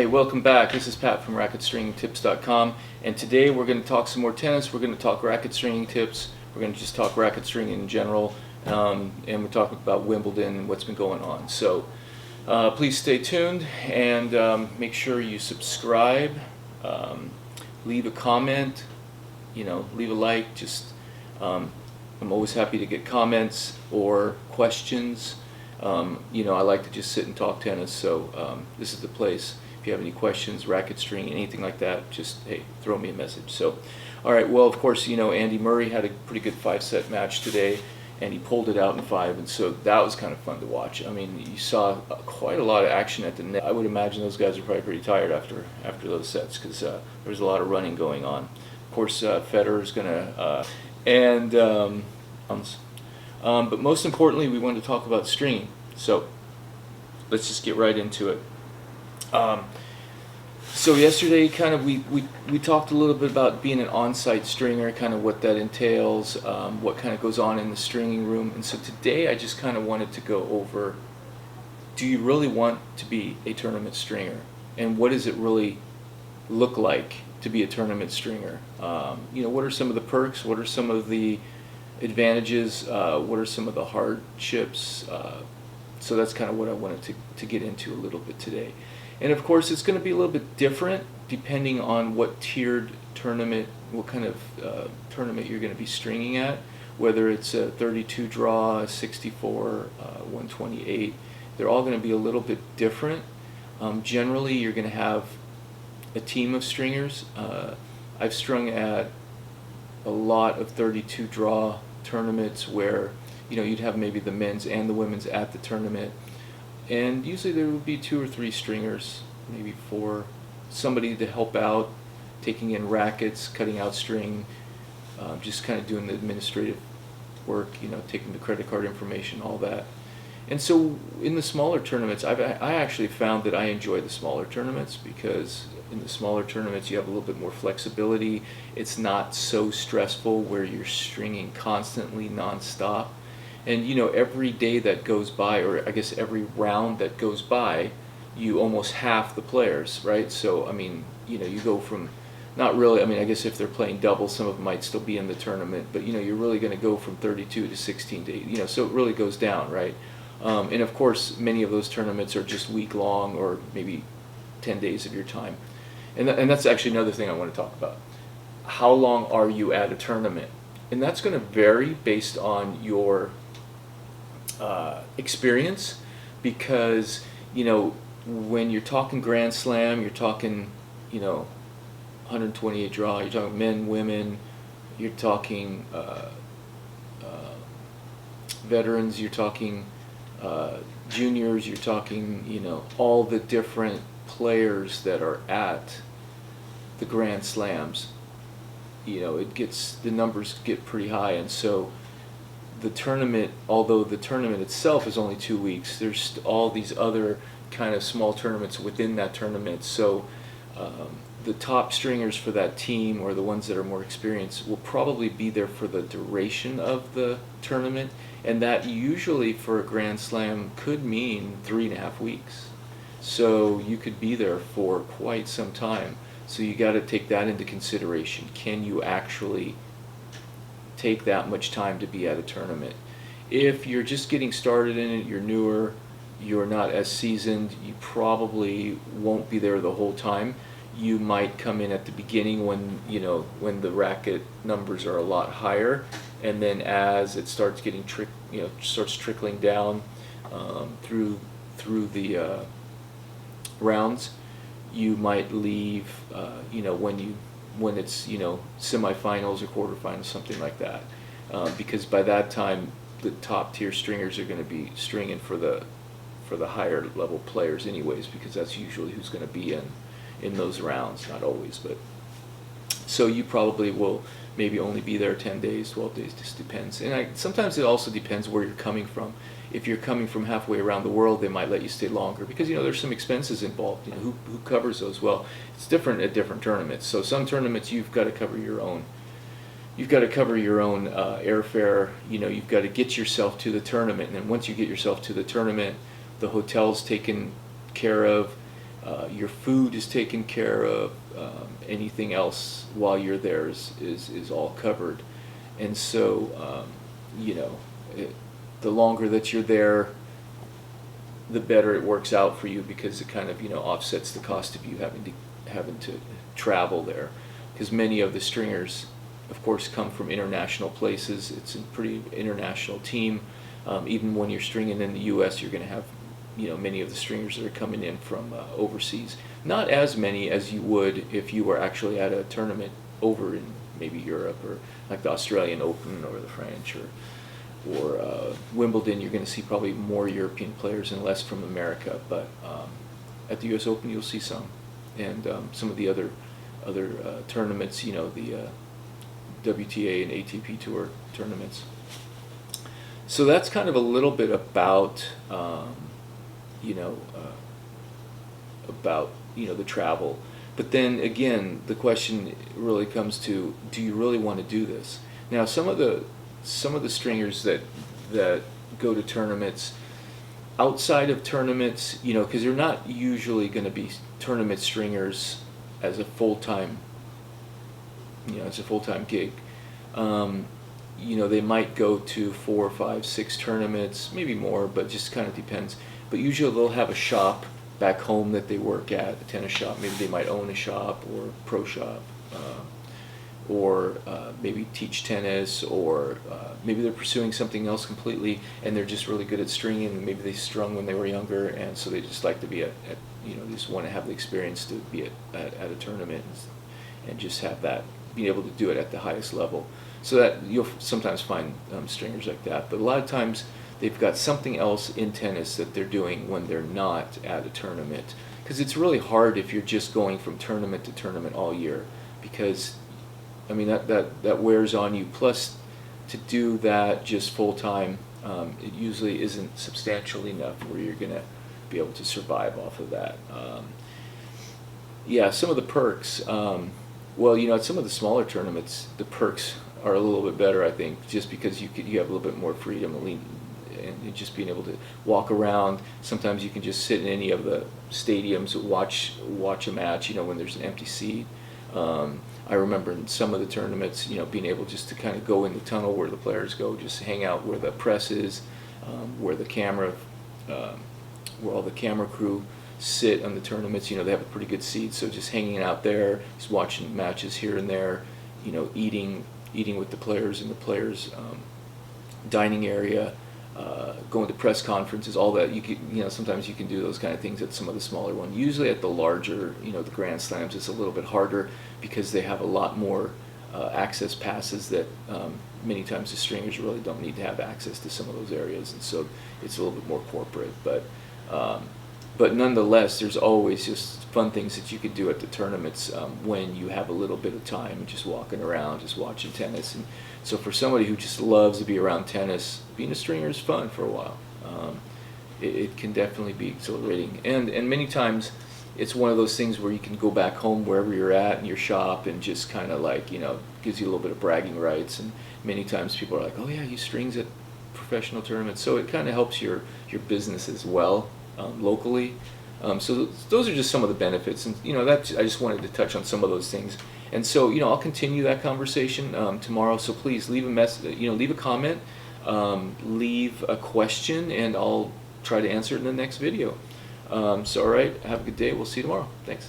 welcome back. This is Pat from RacketStringingTips.com, and today we're going to talk some more tennis. We're going to talk racket stringing tips. We're going to just talk racket stringing in general, and we're talking about Wimbledon and what's been going on. So please stay tuned and make sure you subscribe, leave a comment, leave a like. I'm always happy to get comments or questions. I like to just sit and talk tennis, so this is the place. If you have any questions, racket string, anything like that, just, hey, throw me a message. So, all right, well, of course, Andy Murray had a pretty good 5-set match today, and he pulled it out in 5, and so that was kind of fun to watch. I mean, you saw quite a lot of action at the net. I would imagine those guys are probably pretty tired after those sets, because there was a lot of running going on. Of course, Federer's going to, but most importantly, we wanted to talk about stringing. So let's just get right into it. So yesterday, kind of we talked a little bit about being an on-site stringer, kind of what that entails, what kind of goes on in the stringing room. And so today, I just kind of wanted to go over: do you really want to be a tournament stringer, and what does it really look like to be a tournament stringer? What are some of the perks? What are some of the advantages? What are some of the hardships? So that's kind of what I wanted to get into a little bit today. And of course, it's going to be a little bit different depending on what tiered tournament, what kind of tournament you're going to be stringing at, whether it's a 32 draw, a 64, 128. They're all going to be a little bit different. Generally, you're going to have a team of stringers. I've strung at a lot of 32 draw tournaments where you'd have maybe the men's and the women's at the tournament, and usually there would be 2 or 3 stringers, maybe 4, somebody to help out, taking in rackets, cutting out string, just kind of doing the administrative work, taking the credit card information, all that. And so in the smaller tournaments, I actually found that I enjoy the smaller tournaments, because in the smaller tournaments you have a little bit more flexibility. It's not so stressful where you're stringing constantly nonstop. And every day that goes by, or I guess every round that goes by, you almost half the players, right? So I mean, you go from, not really, I mean, I guess if they're playing doubles, some of them might still be in the tournament, but you're really going to go from 32 to 16 to 8, so it really goes down, right? And of course, many of those tournaments are just week-long or maybe 10 days of your time. And that's actually another thing I want to talk about. How long are you at a tournament? And that's going to vary based on your experience, because when you're talking Grand Slam, you're talking 128 draw, you're talking men, women, you're talking veterans, you're talking juniors, you're talking all the different players that are at the Grand Slams. The numbers get pretty high, and so the tournament, although the tournament itself is only 2 weeks, there's all these other kind of small tournaments within that tournament. So the top stringers for that team, or the ones that are more experienced, will probably be there for the duration of the tournament, and that usually for a Grand Slam could mean 3.5 weeks. So you could be there for quite some time. So you got to take that into consideration. Can you actually take that much time to be at a tournament? If you're just getting started in it, you're newer, you're not as seasoned, you probably won't be there the whole time. You might come in at the beginning when when the racket numbers are a lot higher, and then as it starts getting starts trickling down through the rounds, you might leave when it's semifinals or quarterfinals, something like that, because by that time the top tier stringers are going to be stringing for the higher level players anyways, because that's usually who's going to be in those rounds. Not always, but so you probably will maybe only be there 10 days, 12 days, just depends. And sometimes it also depends where you're coming from. If you're coming from halfway around the world, they might let you stay longer, because there's some expenses involved. Who covers those? Well, it's different at different tournaments. So some tournaments you've got to cover your own. You've got to cover your own airfare. You've got to get yourself to the tournament, and then once you get yourself to the tournament, the hotel's taken care of. Your food is taken care of. Anything else while you're there is all covered. And so, you know, the longer that you're there, the better it works out for you, because it kind of, you know, offsets the cost of you having to travel there. Because many of the stringers, of course, come from international places. It's a pretty international team. Even when you're stringing in the U.S., you're going to have, you know, many of the stringers that are coming in from overseas. Not as many as you would if you were actually at a tournament over in maybe Europe, or like the Australian Open or the French, or Wimbledon. You're going to see probably more European players and less from America. But at the U.S. Open, you'll see some, and some of the other tournaments. You know, the WTA and ATP Tour tournaments. So that's kind of a little bit about, you know, the travel. But then again, the question really comes to, do you really want to do this? Now, some of the stringers that go to tournaments, outside of tournaments, you know, because they're not usually going to be tournament stringers as a full-time, you know, as a full-time gig. You know, they might go to 4, 5, 6 tournaments, maybe more, but just kind of depends. But usually they'll have a shop back home that they work at, a tennis shop. Maybe they might own a shop or pro shop, or maybe teach tennis, or maybe they're pursuing something else completely, and they're just really good at stringing, and maybe they strung when they were younger, and so they just like to be at you know, they just want to have the experience to be at a tournament and just have that, being able to do it at the highest level. So that you'll sometimes find stringers like that, but a lot of times they've got something else in tennis that they're doing when they're not at a tournament. Because it's really hard if you're just going from tournament to tournament all year, because I mean that wears on you. Plus, to do that just full time, it usually isn't substantial enough where you're going to be able to survive off of that. Yeah, some of the perks. Well, you know, at some of the smaller tournaments, the perks are a little bit better, I think, just because you have a little bit more freedom and just being able to walk around. Sometimes you can just sit in any of the stadiums, watch a match, you know, when there's an empty seat. I remember in some of the tournaments, you know, being able just to kind of go in the tunnel where the players go, just hang out where the press is, where the camera, where all the camera crew sit on the tournaments. You know, they have a pretty good seat, so just hanging out there, just watching matches here and there, you know, eating with the players in the players' dining area, going to press conferences, all that. You know, sometimes you can do those kind of things at some of the smaller ones. Usually at the larger, you know, the Grand Slams, it's a little bit harder because they have a lot more access passes that many times the stringers really don't need to have access to some of those areas, and so it's a little bit more corporate. But nonetheless, there's always just fun things that you could do at the tournaments when you have a little bit of time, just walking around, just watching tennis. And so for somebody who just loves to be around tennis, being a stringer is fun for a while. It can definitely be exhilarating. And many times it's one of those things where you can go back home wherever you're at in your shop and just kind of like, you know, gives you a little bit of bragging rights. And many times people are like, oh yeah, you strings at professional tournaments. So it kind of helps your business as well. Locally, so those are just some of the benefits, and you know, that I just wanted to touch on some of those things. And so, you know, I'll continue that conversation tomorrow. So please leave a message, you know, leave a comment, leave a question, and I'll try to answer it in the next video. So all right, have a good day. We'll see you tomorrow. Thanks.